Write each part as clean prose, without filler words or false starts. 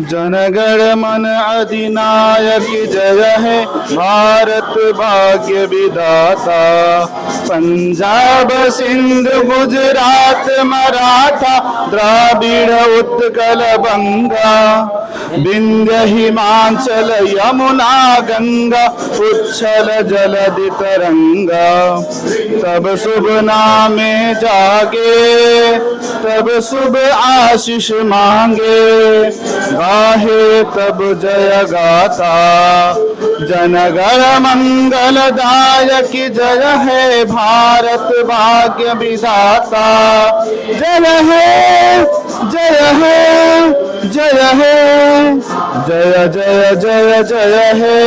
जनगण मन अधिनायक जय है, भारत भाग्य विधाता। पंजाब सिंध गुजरात मराठा, द्राविड़ उत्कल बंगा, विंध्य हिमाचल यमुना गंगा, उच्छल जलधि तरंगा। तब शुभ नामे जागे, तब शुभ आशीष मांगे, गाहे तब जय गाथा। जनगण मंगलदायक जय है, भारत भाग्य विधाता। जय है जय है जय है, जय जय जय जय है।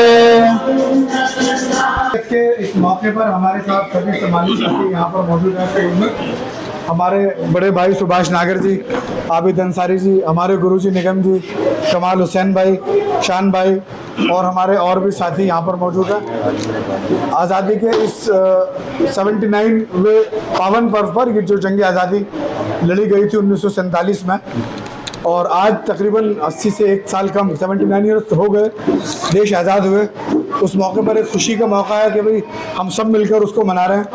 के इस मौके पर हमारे साथ सभी समाजी साथी यहाँ पर मौजूद हैं। हमारे बड़े भाई सुभाष नागर जी, आबिद अंसारी जी, हमारे गुरुजी निगम जी, कमाल हुसैन भाई, शान भाई और हमारे और भी साथी यहाँ पर मौजूद हैं। आज़ादी के इस 79वें पावन पर्व पर ये जो जंग आज़ादी लड़ी गई थी 1947 में, और आज तकरीबन 80 से 1 साल कम 79 ईयर्स हो गए देश आज़ाद हुए। उस मौके पर एक खुशी का मौका है कि भाई हम सब मिलकर उसको मना रहे हैं।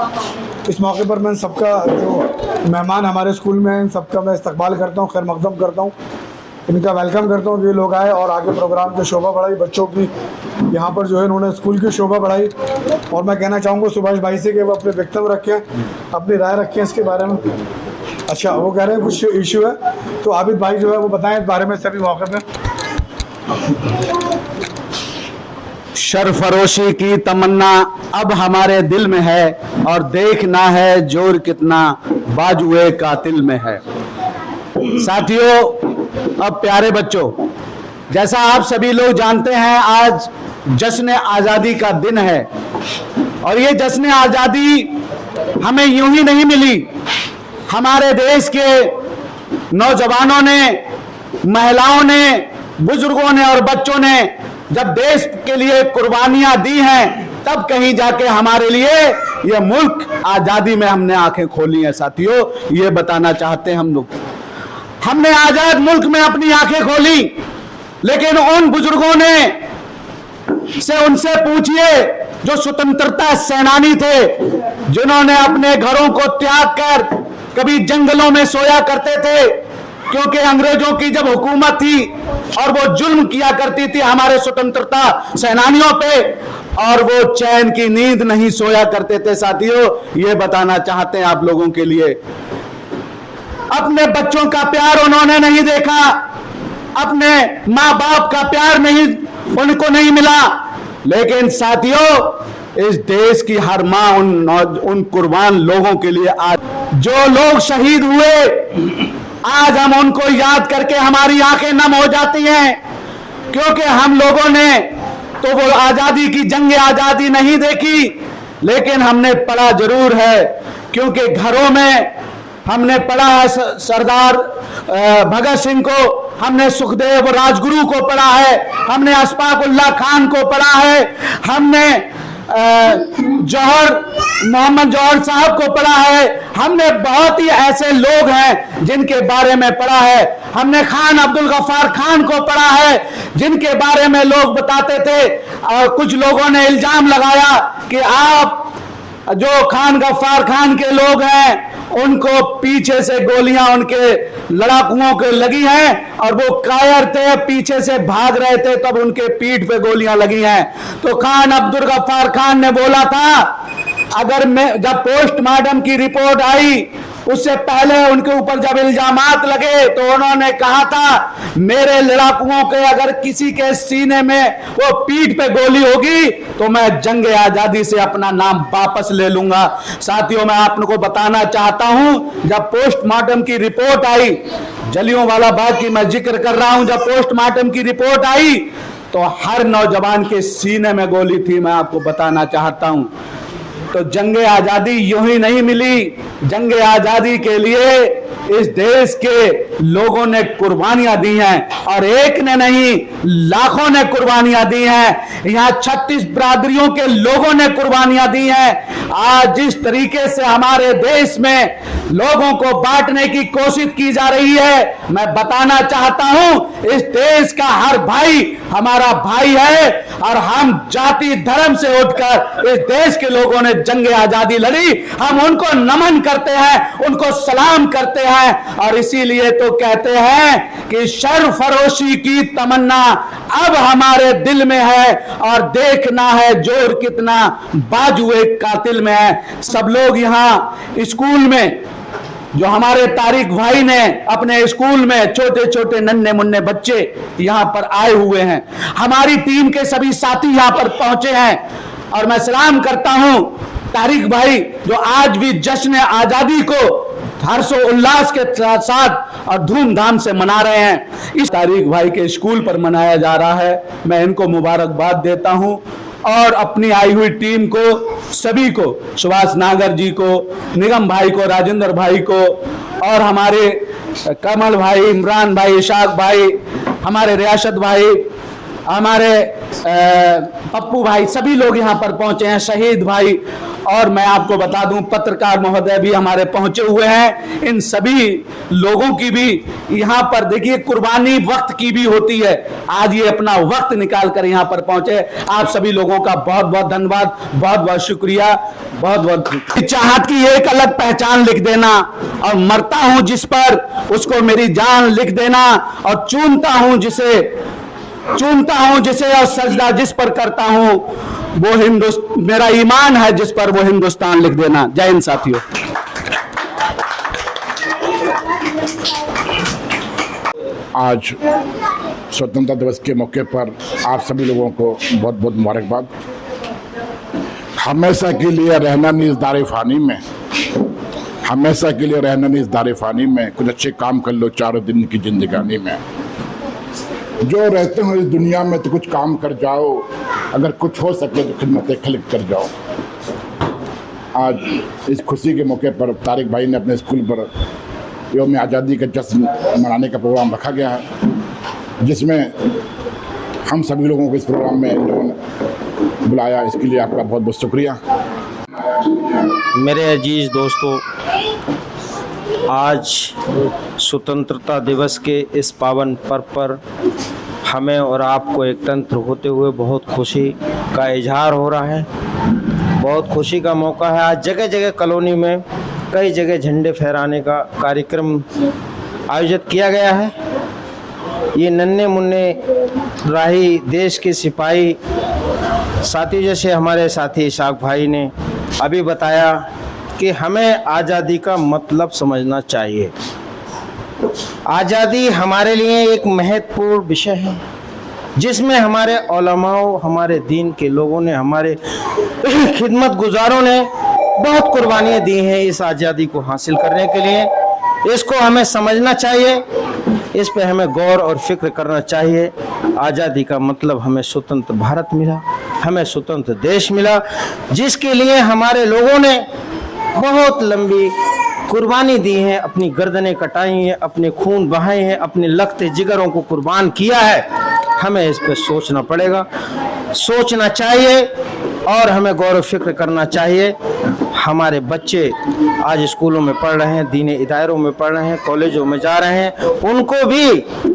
इस मौके पर मैं सबका जो मेहमान हमारे स्कूल में हैं, इन सबका मैं इस्तकबाल करता हूँ, खैर मकदम करता हूँ, इनका वेलकम करता हूँ कि ये लोग आए और आगे प्रोग्राम की शोभा बढ़ाई, बच्चों की यहाँ पर जो है उन्होंने स्कूल की शोभा बढ़ाई। और मैं कहना चाहूँगा सुभाष भाई से कि वो अपने वक्तव्य रखें, अपनी राय रखें इसके बारे में। अच्छा, वो कह रहे हैं कुछ इशू है, तो आबिद भाई जो है वो बताएं इस बारे में सभी मौके पे। सरफरोशी की तमन्ना अब हमारे दिल में है, और देखना है जोर कितना बाजुए कातिल में है। साथियों, अब प्यारे बच्चों, जैसा आप सभी लोग जानते हैं, आज जश्न आज़ादी का दिन है। और ये जश्न आज़ादी हमें यूं ही नहीं मिली। हमारे देश के नौजवानों ने, महिलाओं ने, बुजुर्गों ने और बच्चों ने जब देश के लिए कुर्बानियां दी हैं, तब कहीं जाके हमारे लिए ये मुल्क आज़ादी में हमने आंखें खोली हैं। साथियों, ये बताना चाहते हैं हम लोग, हमने आज़ाद मुल्क में अपनी आंखें खोली, लेकिन उन बुजुर्गों ने से उनसे पूछिए जो स्वतंत्रता सेनानी थे, जिन्होंने अपने घरों को त्याग कर कभी जंगलों में सोया करते थे, क्योंकि अंग्रेजों की जब हुकूमत थी और वो जुल्म किया करती थी हमारे स्वतंत्रता सेनानियों पे, और वो चैन की नींद नहीं सोया करते थे। साथियों, ये बताना चाहते हैं आप लोगों के लिए, अपने बच्चों का प्यार उन्होंने नहीं देखा, अपने माँ बाप का प्यार नहीं उनको नहीं मिला। लेकिन साथियों, इस देश की हर माँ उन कुर्बान लोगों के लिए, आज जो लोग शहीद हुए, आज हम उनको याद करके हमारी आंखें नम हो जाती हैं, क्योंकि हम लोगों ने तो वो आज़ादी की जंग आज़ादी नहीं देखी, लेकिन हमने पढ़ा जरूर है, क्योंकि घरों में हमने पढ़ा है सरदार भगत सिंह को, हमने सुखदेव राजगुरु को पढ़ा है, हमने अशफाक उल्लाह खान को पढ़ा है, हमने मोहम्मद जौहर साहब को पढ़ा है, हमने बहुत ही ऐसे लोग हैं जिनके बारे में पढ़ा है, हमने खान अब्दुल गफ्फार खान को पढ़ा है, जिनके बारे में लोग बताते थे। और कुछ लोगों ने इल्जाम लगाया कि आप जो खान गफ्फार खान के लोग हैं, उनको पीछे से गोलियां उनके लड़ाकुओं के लगी हैं, और वो कायर थे, पीछे से भाग रहे थे, तब उनके पीठ पे गोलियां लगी हैं। तो खान अब्दुल गफ्फार खान ने बोला था, अगर मैं जब पोस्टमार्टम की रिपोर्ट आई, उससे पहले उनके ऊपर जब इल्जामात लगे, तो उन्होंने कहा था, मेरे लड़ाकुओं के अगर किसी के सीने में वो पीठ पे गोली होगी तो मैं जंग आज़ादी से अपना नाम वापस ले लूंगा। साथियों, मैं आपको बताना चाहता हूं, जब पोस्टमार्टम की रिपोर्ट आई, जलियांवाला बाग की मैं जिक्र कर रहा हूं, जब पोस्टमार्टम की रिपोर्ट आई तो हर नौजवान के सीने में गोली थी। मैं आपको बताना चाहता हूं, तो जंगे आजादी यूं ही नहीं मिली। जंगे आजादी के लिए इस देश के लोगों ने कुर्बानियां दी हैं, और एक ने नहीं लाखों ने कुर्बानियां दी हैं। यहां 36 बिरादरियों के लोगों ने कुर्बानियां दी हैं। आज जिस तरीके से हमारे देश में लोगों को बांटने की कोशिश की जा रही है, मैं बताना चाहता हूं इस देश का हर भाई हमारा भाई है, और हम जाति धर्म से उठकर इस देश के लोगों ने जंगे आजादी लड़ी, हम उनको नमन करते हैं, उनको सलाम करते हैं। और इसीलिए तो कहते हैं कि सरफरोशी की तमन्ना अब हमारे दिल में है, और देखना है जोर कितना बाजुए कातिल में है। सब लोग यहां स्कूल में, जो हमारे तारिक भाई ने अपने स्कूल में छोटे छोटे नन्हे मुन्ने बच्चे यहां पर आए हुए हैं, हमारी टीम के सभी साथी यहां पर पहुंचे हैं, और मैं सलाम करता हूं तारिक भाई जो आज भी जश्न आजादी को हर्षोल्लास के साथ और धूमधाम से मना रहे हैं। इस तारिक भाई के स्कूल पर मनाया जा रहा है, मैं इनको मुबारकबाद देता हूं, और अपनी आई हुई टीम को, सभी को, सुभाष नागर जी को, निगम भाई को, राजेंद्र भाई को, और हमारे कमल भाई, इमरान भाई, इशाक भाई, हमारे रियासत भाई, हमारे पप्पू भाई, सभी लोग यहां पर पहुंचे हैं, शहीद भाई, और मैं आपको बता दूं पत्रकार महोदय भी हमारे पहुंचे हुए हैं। इन सभी लोगों की भी यहां पर देखिए कुर्बानी वक्त की भी होती है, आज ये अपना वक्त निकाल कर यहां पर पहुंचे। आप सभी लोगों का बहुत बहुत धन्यवाद, बहुत बहुत शुक्रिया, बहुत बहुत। चाहत की एक अलग पहचान लिख देना, और मरता हूं जिस पर उसको मेरी जान लिख देना, और चूमता हूं जिसे और सजदा जिस पर करता हूं वो हिंदुस्तान, मेरा ईमान है जिस पर वो हिंदुस्तान लिख देना। जय हिंद साथियों। आज स्वतंत्रता दिवस के मौके पर आप सभी लोगों को बहुत बहुत मुबारकबाद। हमेशा के लिए रहना नहीं इस दारे फानी में, हमेशा के लिए रहना नहीं इस दारे फानी में, कुछ अच्छे काम कर लो चारों दिन की जिंदगानी में। जो रहते हो इस दुनिया में तो कुछ काम कर जाओ, अगर कुछ हो सके तो खिदमत खल्क कर जाओ। आज इस खुशी के मौके पर तारिक भाई ने अपने स्कूल पर यौम आज़ादी का जश्न मनाने का प्रोग्राम रखा गया है, जिसमें हम सभी लोगों को इस प्रोग्राम में इन लोगों ने बुलाया, इसके लिए आपका बहुत बहुत शुक्रिया। मेरे अजीज दोस्तों, आज स्वतंत्रता दिवस के इस पावन पर्व पर हमें और आपको एकत्रित होते हुए बहुत खुशी का इजहार हो रहा है। बहुत खुशी का मौका है। आज जगह जगह कॉलोनी में कई जगह झंडे फहराने का कार्यक्रम आयोजित किया गया है। ये नन्हे मुन्ने राही देश के सिपाही साथी, जैसे हमारे साथी इशाक भाई ने अभी बताया कि हमें आज़ादी का मतलब समझना चाहिए। आज़ादी हमारे लिए एक महत्वपूर्ण विषय है, जिसमें हमारे उलमाओं, हमारे दीन के लोगों ने, हमारे खिदमत गुजारों ने बहुत कुर्बानियाँ दी हैं इस आज़ादी को हासिल करने के लिए। इसको हमें समझना चाहिए, इस पे हमें गौर और फिक्र करना चाहिए। आज़ादी का मतलब हमें स्वतंत्र भारत मिला, हमें स्वतंत्र देश मिला, जिसके लिए हमारे लोगों ने बहुत लंबी कुर्बानी दी है, अपनी गर्दनें कटाई हैं, अपने खून बहाए हैं, अपने लखते जिगरों को कुर्बान किया है। हमें इस पर सोचना पड़ेगा, सोचना चाहिए, और हमें गौर फिक्र करना चाहिए। हमारे बच्चे आज स्कूलों में पढ़ रहे हैं, दीनी इदारों में पढ़ रहे हैं, कॉलेजों में जा रहे हैं, उनको भी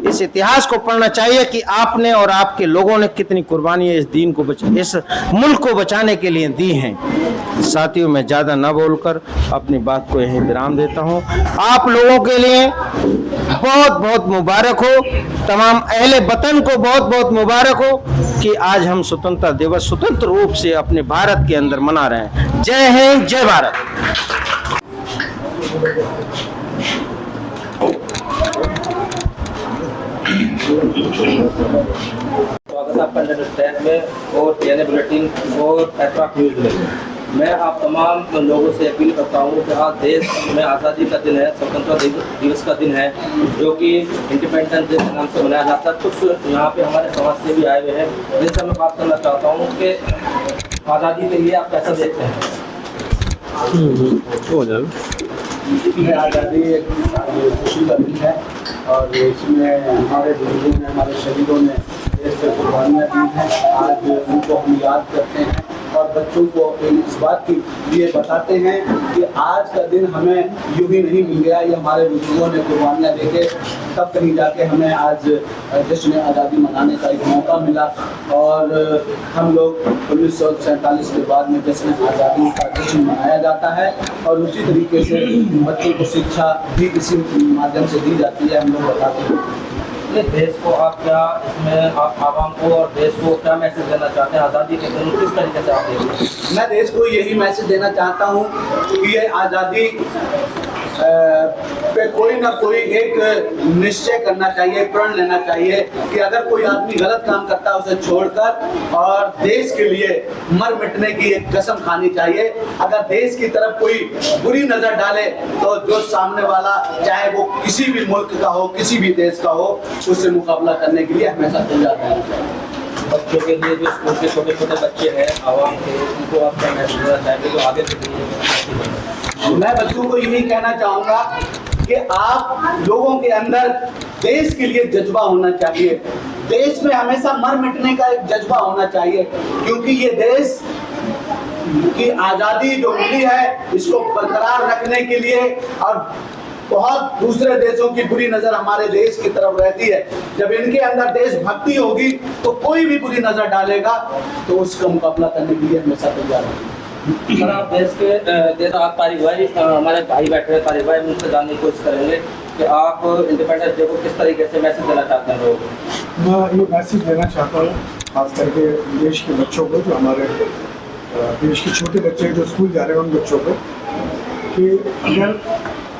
इस इतिहास को पढ़ना चाहिए कि आपने और आपके लोगों ने कितनी कुर्बानियाँ इस दीन को इस मुल्क को बचाने के लिए दी हैं। साथियों, मैं ज़्यादा न बोलकर अपनी बात को यहीं विराम देता हूँ। आप लोगों के लिए बहुत बहुत मुबारक हो, तमाम अहले वतन को बहुत बहुत मुबारक हो कि आज हम स्वतंत्रता दिवस स्वतंत्र रूप से अपने भारत के अंदर मना रहे हैं। जय हिंद, जय भारत। स्वागत है आपका इंटरनेट में और TNA बुलेटिन और एतराफ न्यूज़ में। मैं आप तमाम लोगों से अपील करता हूँ कि आज देश में आज़ादी का दिन है, स्वतंत्रता दिवस का दिन है, जो कि इंडिपेंडेंस डे के नाम से मनाया जाता है। कुछ यहाँ पे हमारे समाज से भी आए हुए हैं, जिनसे मैं बात करना चाहता हूँ कि आज़ादी के लिए आप कैसा देखते हैं। ये आज़ादी एक खुशी का दिन है और इसमें हमारे बुजुर्गों ने, हमारे शहीदों ने देश से कुर्बानियाँ दी हैं। आज उनको हम याद करते हैं और बच्चों को इस बात की लिए बताते हैं कि आज का दिन हमें यूं ही नहीं मिल गया, ये हमारे बुजुर्गों ने कुर्बानियाँ देके तब कहीं जाके हमें आज जश्न आज़ादी मनाने का एक मौका मिला। और हम लोग 1947 के बाद में जश्न आज़ादी का जश्न मनाया जाता है और उसी तरीके से बच्चों को शिक्षा भी इसी माध्यम से दी जाती है। हम लोग बताते हैं ये देश को आप क्या इसमें आप आवाम को और देश को क्या मैसेज देना चाहते हैं आज़ादी के दिन किस तरीके से आप देखते हैं? मैं देश को यही मैसेज देना चाहता हूँ कि ये आज़ादी पे कोई ना कोई एक निश्चय करना चाहिए, प्रण लेना चाहिए कि अगर कोई आदमी गलत काम करता है उसे छोड़कर और देश के लिए मर मिटने की एक कसम खानी चाहिए। अगर देश की तरफ कोई बुरी नजर डाले तो जो सामने वाला चाहे वो किसी भी मुल्क का हो, किसी भी देश का हो, उससे मुकाबला करने के लिए हमेशा तैयार रहना चाहिए। बच्चों के लिए जो स्कूल के छोटे छोटे बच्चे हैं आवाम के, उनको आप क्या मैसेज देना चाहेंगे जो आगे से? मैं बच्चों को यही कहना चाहूँगा कि आप लोगों के अंदर देश के लिए जज्बा होना चाहिए। देश में हमेशा मर मिटने का एक जज्बा होना चाहिए, क्योंकि ये देश की आज़ादी जो मिली है इसको बरकरार रखने के लिए और बहुत दूसरे देशों की बुरी नज़र हमारे देश की तरफ रहती है। जब इनके अंदर देशभक्ति होगी तो कोई भी बुरी नज़र डालेगा तो उसका मुकाबला करने के लिए हमेशा तैयार होगी। सर आप देश आप तारिक भाई, हमारे भाई बैठे हैं तारिक भाई, उनसे जानने की कोशिश करेंगे कि आप इंडिपेंडेंस डे को किस तरीके से मैसेज देना चाहते हैं लोगों को? मैं ये मैसेज देना चाहता हूँ खास करके देश के बच्चों को, जो हमारे देश के छोटे बच्चे जो स्कूल जा रहे हैं उन बच्चों को, कि अगर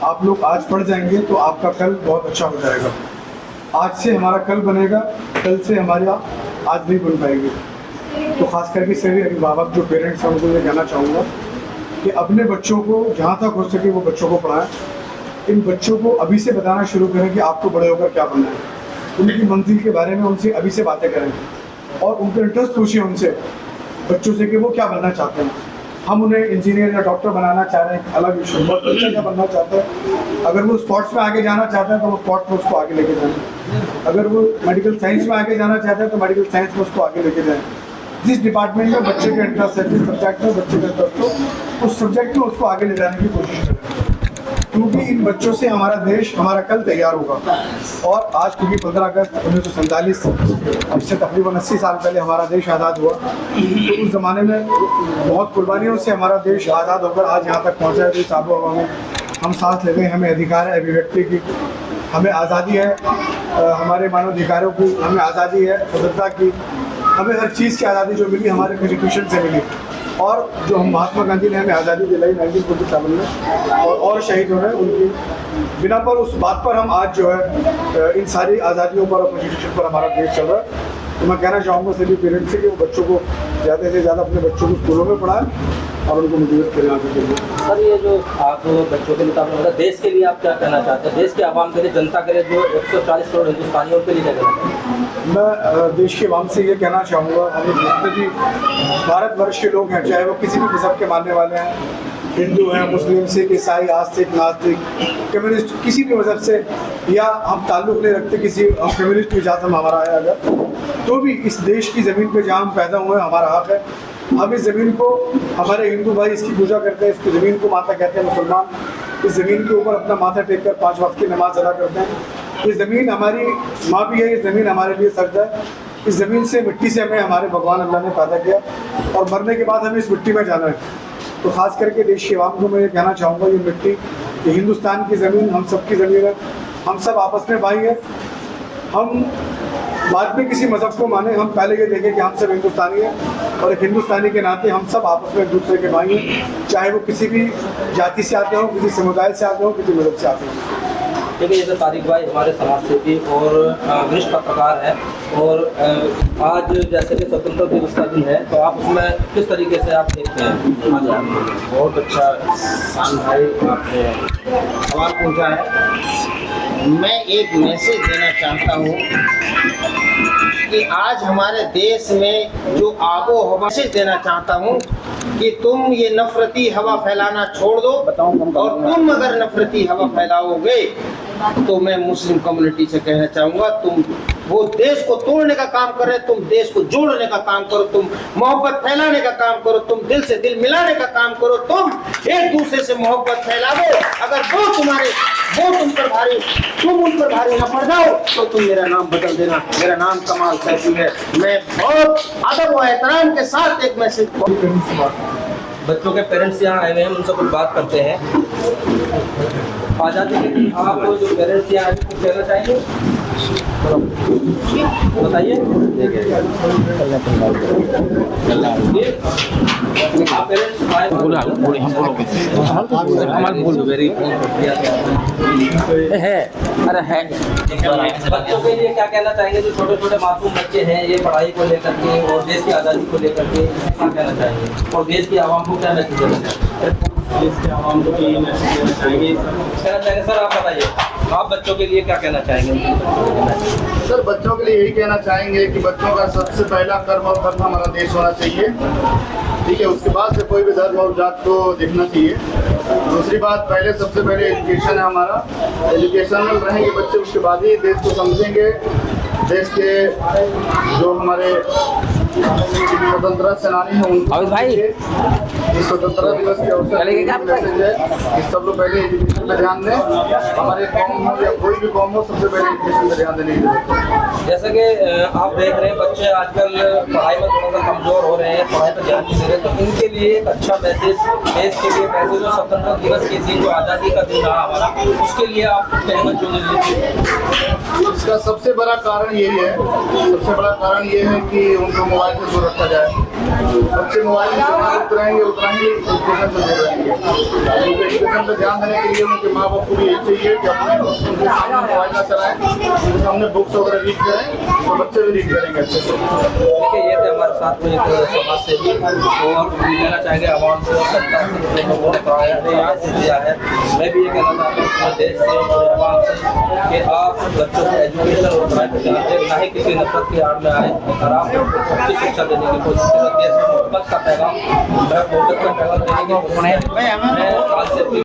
आप लोग आज पढ़ जाएंगे तो आपका कल बहुत अच्छा हो जाएगा। आज से हमारा कल बनेगा, कल से हमारा आज नहीं बन पाएगी। तो खास करके सभी अभिभावक जो पेरेंट्स हैं उनको ये कहना चाहूँगा कि अपने बच्चों को जहाँ तक हो सके वो बच्चों को पढ़ाएं। इन बच्चों को अभी से बताना शुरू करें कि आपको बड़े होकर क्या बनना है। उनकी मंजिल के बारे में उनसे अभी से बातें करें और उनको इंटरेस्ट पूछिए उनसे, बच्चों से, कि वो क्या बनना चाहते हैं। हम उन्हें इंजीनियर या डॉक्टर बनाना चाह रहे हैं, अलग विषय, बहुत बच्चा क्या बनना चाहता है। अगर वो स्पोर्ट्स में आगे जाना चाहता है तो वो स्पोर्ट्स में उसको आगे लेके जाएं। अगर वो मेडिकल साइंस में आगे जाना चाहता है तो मेडिकल साइंस में उसको आगे लेके जाएं। जिस डिपार्टमेंट में बच्चे का इंटरेस्ट है, जिस सब्जेक्ट में बच्चे का इंटरेस्ट हो, उस सब्जेक्ट में उसको आगे ले जाने की कोशिश करें, क्योंकि इन बच्चों से हमारा देश, हमारा कल तैयार होगा। और आज क्योंकि 15 अगस्त 1947 अब से तकरीबन 80 साल पहले हमारा देश आज़ाद हुआ, तो उस ज़माने में बहुत कुर्बानियों से हमारा देश आज़ाद होकर आज यहाँ तक पहुँचा है। तो इस आबो हवा में हम सांस लेते हैं, हमें अधिकार है अभिव्यक्ति की, हमें आज़ादी है, हमारे मानवाधिकारों की हमें आज़ादी है, स्वतंत्रता की, हमें हर चीज़ की आज़ादी जो मिली हमारे कॉन्स्टिट्यूशन से मिली। और जो हम महात्मा गांधी ने हमें आज़ादी दिलाई 1947 में और शहीद हो रहे हैं उनकी बिना पर, उस बात पर हम आज जो है इन सारी आज़ादियों पर और कॉन्स्टिट्यूशन पर हमारा देश चल रहा है। तो मैं कहना चाहूँगा सभी पेरेंट्स से कि वो बच्चों को ज़्यादा से ज़्यादा अपने बच्चों को स्कूलों में पढ़ाएं और उनको मोटिवेट करें आगे के लिए। सर ये जो आप बच्चों के लिए आपने बताया, देश के लिए आप क्या कहना चाहते हैं? देश के आवाम के लिए, जनता के लिए, जो 140 करोड़ हिंदुस्तानियों के लिए क्या कहना चाहते हैं? मैं देश के आवाम से ये कहना चाहूँगा, हम जितने भी भारतवर्ष के लोग हैं, चाहे वो किसी भी मज़हब के मानने वाले हैं, हिंदू हैं, मुस्लिम, सिख, ईसाई, आस्तिक, नास्तिक, कम्युनिस्ट, किसी भी मज़हब से, या हम ताल्लुक़ नहीं रखते किसी, हम कम्युनिस्ट मिजाज में हमारा है अगर, तो भी इस देश की ज़मीन पे जहाँ हम पैदा हुए हमारा हक है। हम इस ज़मीन को, हमारे हिंदू भाई इसकी पूजा करते हैं, इसकी ज़मीन को माता कहते हैं मुसलमान, इस ज़मीन के ऊपर अपना माथा टेक कर 5 वक्त की नमाज अदा करते हैं। ये ज़मीन हमारी माँ भी है, ये ज़मीन हमारे लिए सजदा है। इस ज़मीन से, मिट्टी से हमें हमारे भगवान अल्लाह ने पैदा किया और मरने के बाद हमें इस मिट्टी में जाना है। तो ख़ास करके देश के आवाम को मैं ये कहना चाहूँगा, ये मिट्टी, ये हिंदुस्तान की ज़मीन हम सब की ज़मीन है, हम सब आपस में भाई हैं। हम बाद में किसी मज़हब को माने, हम पहले ये देखें कि हम सब हिंदुस्तानी हैं और एक हिंदुस्तानी के नाते हम सब आपस में एक दूसरे के भाई हैं, चाहे वो किसी भी जाति से आते हों, किसी समुदाय से आते हों, किसी मज़हब से आते हों। ठीक है, जैसे तारिक भाई हमारे समाज सेवी और वरिष्ठ पत्रकार हैं, और आज जैसे कि स्वतंत्रता दिवस का दिन है, तो आप उसमें किस तरीके से आप देखते हैं? बहुत अच्छा शान भाई आपने सवाल पूछा है। मैं एक मैसेज देना चाहता हूँ कि आज हमारे देश में जो आबो हवा, मैसेज देना चाहता हूँ कि तुम ये नफरती हवा फैलाना छोड़ दो, और तुम अगर नफरती हवा फैलाओगे तो मैं मुस्लिम कम्युनिटी से कहना चाहूंगा, तुम वो देश को तोड़ने का काम कर रहे, तुम देश को जोड़ने का काम करो, तुम मोहब्बत फैलाने का काम करो, तुम दिल से दिल मिलाने का काम करो, तुम एक दूसरे से मोहब्बत फैलाओ। अगर वो तुम उन पर भारी न पड़ जाओ तो तुम मेरा नाम बदल देना। मेरा नाम कमाल सैफी है। मैं बहुत अदब और एहतराम के साथ एक मैसेज बच्चों के पेरेंट्स यहाँ आए हुए हैं, उनसे कुछ बात करते हैं। आज़ादी के दिन आप जो पेरेंट्स यहाँ आए कुछ कहना चाहेंगे, बताइए। आप पेरेंट्स आए बच्चों के लिए क्या कहना चाहेंगे, जो छोटे छोटे मासूम बच्चे हैं, ये पढ़ाई को लेकर के और देश की आज़ादी को लेकर के क्या कहना चाहेंगे, और देश की आवाम को क्या मैसेज देना चाहेंगे? देश की आवाम को ये मैसेज देना चाहेंगे सर, आप बताइए, आप बच्चों के लिए क्या कहना चाहेंगे? सर, बच्चों के लिए यही कहना चाहेंगे कि बच्चों का सबसे पहला कर्म और धर्म हमारा देश होना चाहिए, ठीक है। उसके बाद से कोई भी धर्म और जात को देखना चाहिए। दूसरी बात, सबसे पहले एजुकेशन है हमारा। एजुकेशनल रहेंगे बच्चे, उसके बाद ही देश को समझेंगे। देश के जो हमारे स्वतंत्रता सेनानी हैं उनको इस स्वतंत्रता दिवस के अवसर पर मैसेज है कि सब लोग पहले एजुकेशन पे ध्यान दें। हमारे कौम हो या कोई भी कौम हो, सबसे पहले एजुकेशन पे ध्यान देने की जरूरत है। जैसा कि आप देख रहे हैं, बच्चे आजकल पढ़ाई में थोड़ा सा कमज़ोर हो रहे हैं, पढ़ाई पर ध्यान नहीं दे रहे, तो इनके लिए एक अच्छा मैसेज, देश के लिए मैसेज, जो स्वतंत्रता दिवस के दिन, जो आज़ादी का दिन रहा हमारा, उसके लिए आप कुछ कहना चाहेंगे? इसका सबसे बड़ा कारण यही है, सबसे बड़ा कारण ये है कि उनको मोबाइल से दूर रखा जाए। बच्चे मोबाइल में जितना मुक्त रहेंगे उतना ही एजुकेशन पे ध्यान देंगे। क्योंकि एजुकेशन पे ध्यान देने के लिए उनके माँ बाप को भी यही चाहिए कि अपने उनके सामने मोबाइल ना चलाएं, उनके सामने बुक्स वगैरह रीड करें, तो बच्चे भी रीड करेंगे अच्छे से। देखिए, ये थे हमारे साथ में एक समाज सेवी, और कहना चाहेंगे आवाम से, सरकार से, वोट दिया है। मैं भी ये कहना चाहता हूँ अपने देश से और आवाम से कि आप बच्चों को एजुकेशन और पढ़ाई पर ध्यान दें, ना ही किसी नफरत की आड़ में आए, और आप उनको अच्छी शिक्षा देने की कोशिश करें। देश में मोहब्बत का पैगाम, मोहब्बत का पैगाम देने की कोशिश करें। मैं आज से